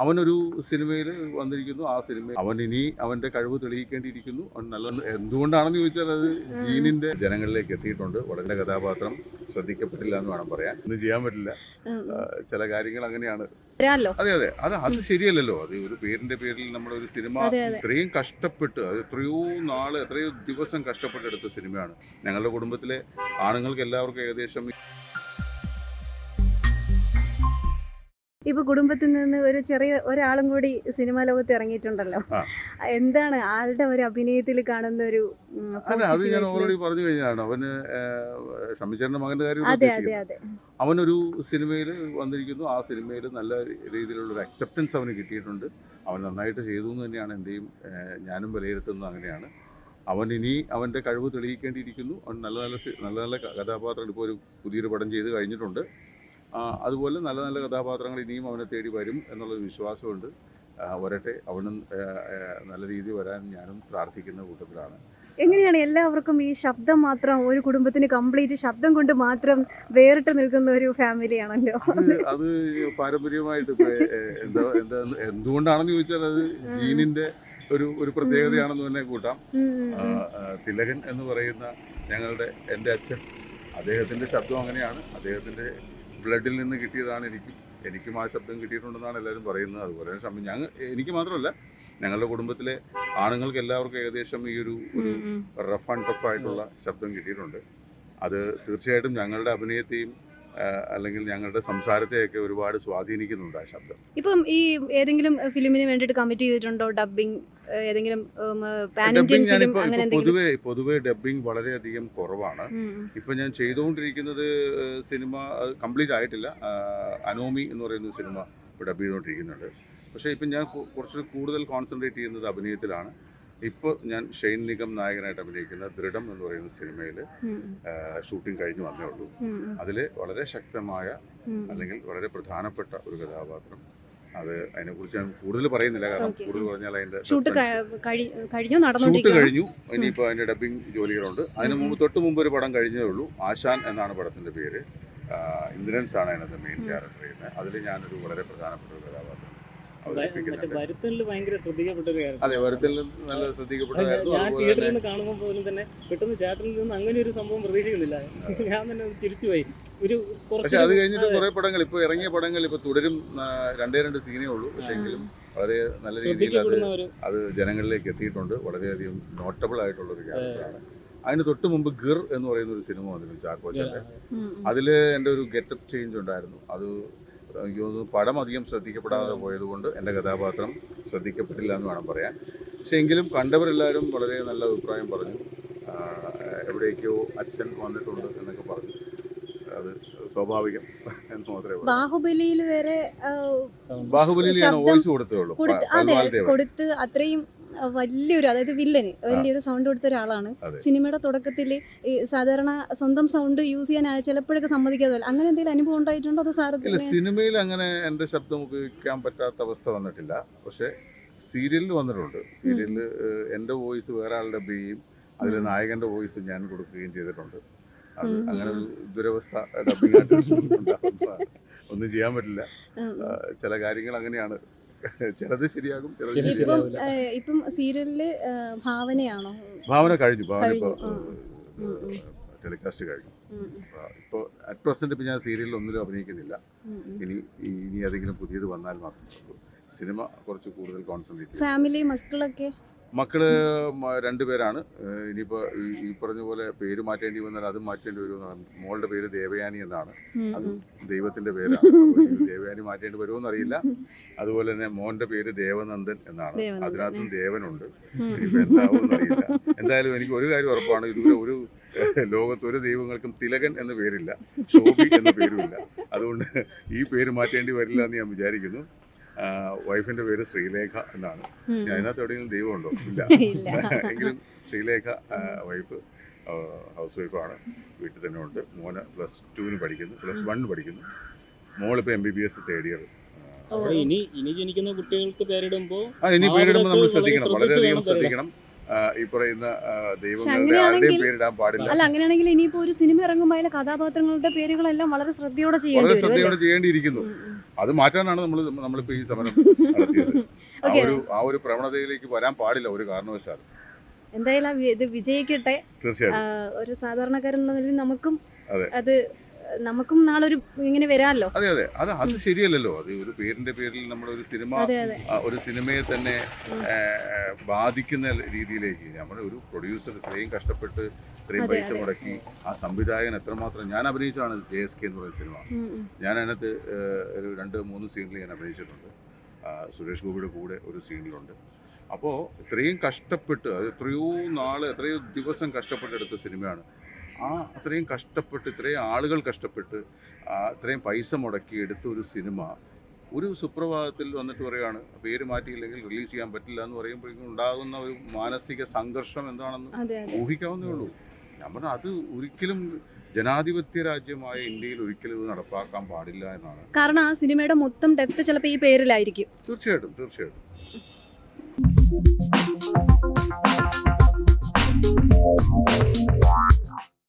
അവനൊരു സിനിമയിൽ വന്നിരിക്കുന്നു. ആ സിനിമ അവൻ ഇനി അവൻ്റെ കഴിവ് തെളിയിക്കേണ്ടിയിരിക്കുന്നു. അവൻ നല്ല എന്തുകൊണ്ടാണെന്ന് ചോദിച്ചാൽ അത് ജീനിൻ്റെ ജനങ്ങളിലേക്ക് എത്തിയിട്ടുണ്ട്. വളരെ കഥാപാത്രം ശ്രദ്ധിക്കപ്പെട്ടില്ല എന്ന് വേണം പറയാൻ. ഒന്നും ചെയ്യാൻ പറ്റില്ല. ചില കാര്യങ്ങൾ അങ്ങനെയാണ്. അതെ അതെ അത് ശരിയല്ലല്ലോ. അത് ഒരു പേരിന്റെ പേരിൽ നമ്മളൊരു സിനിമ ഇത്രയും കഷ്ടപ്പെട്ട് അത് എത്രയോ ദിവസം കഷ്ടപ്പെട്ടെടുത്ത സിനിമയാണ്. ഞങ്ങളുടെ കുടുംബത്തിലെ ആണുങ്ങൾക്ക് എല്ലാവർക്കും ഏകദേശം ഇപ്പൊ കുടുംബത്തിൽ നിന്ന് ഒരു ചെറിയ ഒരാളും കൂടി സിനിമാ ലോകത്ത് ഇറങ്ങിയിട്ടുണ്ടല്ലോ. എന്താണ് ആളുടെ ഒരു അഭിനയത്തിൽ കാണുന്ന ഒരു അല്ല അത് ഞാൻ ഓൾറെഡി പറഞ്ഞു കഴിഞ്ഞാണ്. അവന് ഷമിച്ചേട്ടൻ്റെ മകൻ്റെ കാര്യം അവനൊരു സിനിമയിൽ വന്നിരിക്കുന്നു. ആ സിനിമയിൽ നല്ല രീതിയിലുള്ളൊരു അക്സെപ്റ്റൻസ് അവന് കിട്ടിയിട്ടുണ്ട്. അവൻ നന്നായിട്ട് ചെയ്തു എന്ന് തന്നെയാണ് എൻ്റെയും ഞാനും വിലയിരുത്തുന്നത്. അങ്ങനെയാണ്. അവൻ ഇനി അവൻ്റെ കഴിവ് തെളിയിക്കേണ്ടിയിരിക്കുന്നു. അവൻ നല്ല നല്ല കഥാപാത്രങ്ങൾ ഇപ്പോൾ ഒരു പുതിയൊരു പടം ചെയ്ത് കഴിഞ്ഞിട്ടുണ്ട്. അതുപോലെ നല്ല നല്ല കഥാപാത്രങ്ങൾ ഇനിയും അവനെ തേടി വരും എന്നുള്ളൊരു വിശ്വാസമുണ്ട്. വരട്ടെ, അവനും നല്ല രീതിയിൽ വരാൻ ഞാനും പ്രാർത്ഥിക്കുന്ന കൂട്ടത്തിലാണ്. എങ്ങനെയാണ് എല്ലാവർക്കും ഈ ശബ്ദം മാത്രം ഒരു കുടുംബത്തിന് കംപ്ലീറ്റ് ശബ്ദം കൊണ്ട് മാത്രം വേറിട്ട് നിൽക്കുന്ന ഒരു ഫാമിലിയാണല്ലോ? അത് പാരമ്പര്യമായിട്ട് എന്തുകൊണ്ടാണെന്ന് ചോദിച്ചാൽ അത് ജീനിന്റെ ഒരു പ്രത്യേകതയാണെന്ന് തന്നെ കൂട്ടാം. തിലകൻ എന്ന് പറയുന്ന എൻ്റെ അച്ഛൻ, അദ്ദേഹത്തിൻ്റെ ശബ്ദം അങ്ങനെയാണ്. അദ്ദേഹത്തിൻ്റെ ബ്ലഡിൽ നിന്ന് കിട്ടിയതാണ് എനിക്കും ആ ശബ്ദം കിട്ടിയിട്ടുണ്ടെന്നാണ് എല്ലാവരും പറയുന്നത്. അതുപോലെ എനിക്ക് മാത്രമല്ല, ഞങ്ങളുടെ കുടുംബത്തിലെ ആണുങ്ങൾക്ക് എല്ലാവർക്കും ഏകദേശം ഈ ഒരു റഫ് ആൻഡ് ടഫ് ആയിട്ടുള്ള ശബ്ദം കിട്ടിയിട്ടുണ്ട്. അത് തീർച്ചയായിട്ടും ഞങ്ങളുടെ അഭിനയത്തെയും അല്ലെങ്കിൽ ഞങ്ങളുടെ സംസാരത്തെയൊക്കെ ഒരുപാട് സ്വാധീനിക്കുന്നുണ്ട് ആ ശബ്ദം. ഇപ്പം ഈ ഏതെങ്കിലും ഫിലിമിന് വേണ്ടിയിട്ട് കമ്മിറ്റ് ചെയ്തിട്ടുണ്ടോ? ഡബ്ബിംഗ് ഏതെങ്കിലും പൊതുവെ ഡബ്ബിംഗ് വളരെയധികം കുറവാണ്. ഇപ്പൊ ഞാൻ ചെയ്തുകൊണ്ടിരിക്കുന്നത് സിനിമ കംപ്ലീറ്റ് ആയിട്ടില്ല. അനോമി എന്ന് പറയുന്ന സിനിമ ഇപ്പോൾ ഡബ് ചെയ്തുകൊണ്ടിരിക്കുന്നുണ്ട്. പക്ഷേ ഇപ്പം ഞാൻ കുറച്ച് കൂടുതൽ കോൺസെൻട്രേറ്റ് ചെയ്യുന്നത് അഭിനയത്തിലാണ്. ഇപ്പോൾ ഞാൻ ഷെയ്ൻ നിഗം നായകനായിട്ട് അഭിനയിക്കുന്ന ദൃഢം എന്ന് പറയുന്ന സിനിമയിൽ ഷൂട്ടിംഗ് കഴിഞ്ഞ് വന്നേ ഉള്ളൂ. അതിൽ വളരെ ശക്തമായ അല്ലെങ്കിൽ വളരെ പ്രധാനപ്പെട്ട ഒരു കഥാപാത്രം. അതിനെക്കുറിച്ച് ഞാൻ കൂടുതൽ പറയുന്നില്ല, കാരണം കൂടുതൽ പറഞ്ഞാൽ അതിൻ്റെ ഷൂട്ട് കഴിഞ്ഞു. ഇനിയിപ്പോൾ അതിൻ്റെ ഡബ്ബിംഗ് ജോലികളുണ്ട്. തൊട്ട് മുമ്പ് ഒരു പടം കഴിഞ്ഞതേ ഉള്ളൂ. ആശാൻ എന്നാണ് പടത്തിൻ്റെ പേര്. ഇന്ദ്രൻസ് ആണ് അതിനകത്ത് മെയിൻ ക്യാരക്ടർ ചെയ്യുന്നത്. അതിൽ ഞാനൊരു വളരെ പ്രധാനപ്പെട്ട ഒരു കഥാപാത്രം. ഭയങ്കര ശ്രദ്ധിക്കപ്പെട്ട അതെ, വരുത്തൽ നല്ല ശ്രദ്ധിക്കപ്പെട്ടതായിരുന്നു. ഞാൻ തിയേറ്ററിൽ നിന്ന് കാണുമ്പോൾ പോലും തന്നെ പെട്ടെന്ന് ചേട്ടനിൽ നിന്ന് അങ്ങനെ ഒരു സംഭവം പ്രതീക്ഷിക്കുന്നില്ല. ഞാൻ തന്നെ തിരിച്ചുപോയി. പക്ഷെ അത് കഴിഞ്ഞിട്ട് കുറെ പടങ്ങൾ ഇപ്പോൾ ഇറങ്ങിയ പടങ്ങൾ ഇപ്പോൾ തുടരും. 2 സീനേ ഉള്ളൂ. പക്ഷേ എങ്കിലും വളരെ നല്ല രീതിയിൽ അത് ജനങ്ങളിലേക്ക് എത്തിയിട്ടുണ്ട്. വളരെയധികം നോട്ടബിൾ ആയിട്ടുള്ള ഒരു ക്യാരക്ടറാണ്. അതിന് തൊട്ട് മുമ്പ് ഗിർ എന്ന് പറയുന്ന ഒരു സിനിമ വന്നിരുന്നു ചാക്കോച്ചൻ്റെ. അതിൽ എൻ്റെ ഒരു ഗെറ്റപ്പ് ചേഞ്ച് ഉണ്ടായിരുന്നു. അത് എനിക്ക് തോന്നുന്നു പടം അധികം ശ്രദ്ധിക്കപ്പെടാതെ പോയതുകൊണ്ട് എൻ്റെ കഥാപാത്രം ശ്രദ്ധിക്കപ്പെട്ടില്ല എന്ന് വേണം പറയാൻ. പക്ഷേ എങ്കിലും കണ്ടവരെല്ലാവരും വളരെ നല്ല അഭിപ്രായം പറഞ്ഞു. എവിടേക്കോ അച്ഛൻ വന്നിട്ടുണ്ട് എന്നൊക്കെ പറഞ്ഞു. അത് സ്വാഭാവികം എന്ന് മാത്രമേ ഉള്ളൂ. ബാഹുബലിയിൽ ഞാൻ വോയിസ് കൊടുത്തേ ഉള്ളൂ. കൊടുത്ത് അത്രയും വലിയൊരു, അതായത് വില്ലന് വലിയൊരു സൗണ്ട് കൊടുത്ത ഒരാളാണ്. സിനിമയുടെ തുടക്കത്തിൽ സാധാരണ സ്വന്തം സൗണ്ട് യൂസ് ചെയ്യാൻ ചിലപ്പോഴൊക്കെ സമ്മതിക്കാതെ, അങ്ങനെ എന്തെങ്കിലും അനുഭവം ഉണ്ടായിട്ടുണ്ടോ? അത് സാറ് സിനിമയിൽ അങ്ങനെ എൻ്റെ ശബ്ദം ഉപയോഗിക്കാൻ പറ്റാത്ത അവസ്ഥ വന്നിട്ടില്ല. പക്ഷേ സീരിയലിൽ വന്നിട്ടുണ്ട്. സീരിയലിൽ എൻ്റെ വോയിസ് വേറെ ആളുടെ ഡബ്ബിയും അതിൽ നായകൻ്റെ വോയിസ് ഞാൻ കൊടുക്കുകയും ചെയ്തിട്ടുണ്ട്. അത് അങ്ങനെ ഒരു ദുരവസ്ഥ ഡബ്ബിങ് ആയിട്ട് ഒന്നും ചെയ്യാൻ പറ്റില്ല. ചില കാര്യങ്ങൾ അങ്ങനെയാണ്. ചിലത് ശരിയാകും, ചിലത്. ഇപ്പം സീരിയലില് ഭാവനയാണോ? ഭാവന കഴിഞ്ഞു. ഭാവന ഇപ്പോൾ ടെലികാസ്റ്റ് കഴിഞ്ഞു. ഇപ്പോൾ അറ്റ് പ്രസന്റ് ഇപ്പം ഞാൻ സീരിയലിൽ ഒന്നിലും അഭിനയിക്കുന്നില്ല. ഇനി ഏതെങ്കിലും പുതിയത് വന്നാൽ മാത്രമേ സിനിമ കുറച്ച് കൂടുതൽ കോൺസെൻട്രേറ്റ് ചെയ്യും. ഫാമിലി മക്കള് 2 പേരാണ്. ഇനിയിപ്പോൾ ഈ പറഞ്ഞ പോലെ പേര് മാറ്റേണ്ടി വന്നാൽ അതും മാറ്റേണ്ടി വരുമെന്നാണ്. മോളുടെ പേര് ദേവയാനി എന്നാണ്. അത് ദൈവത്തിൻ്റെ പേരാണ്. ദേവയാനി മാറ്റേണ്ടി വരുമോ എന്നറിയില്ല. അതുപോലെ തന്നെ മോൻ്റെ പേര് ദേവനന്ദൻ എന്നാണ്. അതിനകത്തും ദേവനുണ്ട്. ഇനിയിപ്പോൾ എന്താവുമെന്ന് അറിയില്ല. എന്തായാലും എനിക്ക് ഒരു കാര്യം ഉറപ്പാണ്, ഇതുവരെ ഒരു ലോകത്ത് ഒരു ദൈവങ്ങൾക്കും തിലകൻ എന്ന പേരില്ല, ശോഭി എന്ന പേരുമില്ല. അതുകൊണ്ട് ഈ പേര് മാറ്റേണ്ടി വരില്ല എന്ന് ഞാൻ വിചാരിക്കുന്നു. വൈഫിന്റെ പേര് ശ്രീലേഖ എന്നാണ്. അതിനകത്ത് എവിടെയെങ്കിലും ദൈവമുണ്ടോ? ഇല്ല. എങ്കിലും ശ്രീലേഖ വൈഫ് ഹൗസ് വൈഫാണ്. വീട്ടിൽ തന്നെ ഉണ്ട്. മോന് +2 പഠിക്കുന്നു, +1 പഠിക്കുന്നു. മോളിപ്പോൾ MBBS തേർഡ് ഇയർ. ഇനി ജനിക്കുന്ന കുട്ടികൾക്ക് പേരിടുമ്പോൾ നമ്മൾ ശ്രദ്ധിക്കണം, വളരെയധികം ശ്രദ്ധിക്കണം. ഈ പറയുന്ന ദൈവങ്ങളുടെ ആരുടെയും പേരിടാൻ പാടില്ല. അല്ല, അങ്ങനെയാണെങ്കിൽ ഇനിയിപ്പോ ഒരു സിനിമ ഇറങ്ങുമ്പോൾ അതിലെ കഥാപാത്രങ്ങളുടെ പേരുകളെല്ലാം വളരെ ശ്രദ്ധയോടെ ചെയ്യേണ്ടിയിരിക്കുന്നു. അത് മാറ്റാനാണ് നമ്മളിപ്പോൾ ഈ സമരം നടത്തിയത്. ആ ഒരു പ്രവണതയിലേക്ക് വരാൻ പാടില്ല ഒരു കാരണവശാലും. എന്തായാലും ഇത് വിജയിക്കട്ടെ. തീർച്ചയായിട്ടും ഒരു സാധാരണക്കാരെന്ന നിലയിൽ അതെ. നമുക്കും നാളൊരു ഇങ്ങനെ വരാമല്ലോ. അതെ അത് ശരിയല്ലല്ലോ. അത് ഒരു പേരിന്റെ പേരിൽ നമ്മളൊരു ഒരു സിനിമയെ തന്നെ ബാധിക്കുന്ന രീതിയിലേക്ക് നമ്മുടെ ഒരു പ്രൊഡ്യൂസർ ഇത്രയും കഷ്ടപ്പെട്ട് ഇത്രയും പൈസ മുടക്കി ആ സംവിധായകൻ എത്രമാത്രം. ഞാൻ അഭിനയിച്ചാണ് JSK എന്ന് പറയുന്ന സിനിമ. ഞാൻ അതിനകത്ത് ഒരു 2-3 സീനിൽ ഞാൻ അഭിനയിച്ചിട്ടുണ്ട്. സുരേഷ് ഗോപിയുടെ കൂടെ ഒരു സീനിലുണ്ട്. അപ്പോൾ ഇത്രയും കഷ്ടപ്പെട്ട് അത് എത്രയോ ദിവസം കഷ്ടപ്പെട്ടെടുത്ത സിനിമയാണ്. അത്രയും കഷ്ടപ്പെട്ട് ഇത്രയും ആളുകൾ കഷ്ടപ്പെട്ട് ഇത്രയും പൈസ മുടക്കി എടുത്ത ഒരു സിനിമ ഒരു സുപ്രഭാതത്തിൽ വന്നിട്ട് പറയുകയാണ് പേര് മാറ്റിയില്ലെങ്കിൽ റിലീസ് ചെയ്യാൻ പറ്റില്ല എന്ന് പറയുമ്പോഴേക്കും ഉണ്ടാകുന്ന ഒരു മാനസിക സംഘർഷം എന്താണെന്ന് ഊഹിക്കാവുന്നേ ഉള്ളൂ. ഞാൻ പറഞ്ഞു അത് ഒരിക്കലും ജനാധിപത്യ രാജ്യമായ ഇന്ത്യയിൽ ഒരിക്കലും ഇത് നടപ്പാക്കാൻ പാടില്ല എന്നാണ്. കാരണം ആ സിനിമയുടെ മൊത്തം ഡെപ്ത് ചിലപ്പോൾ ഈ പേരിലായിരിക്കും. തീർച്ചയായിട്ടും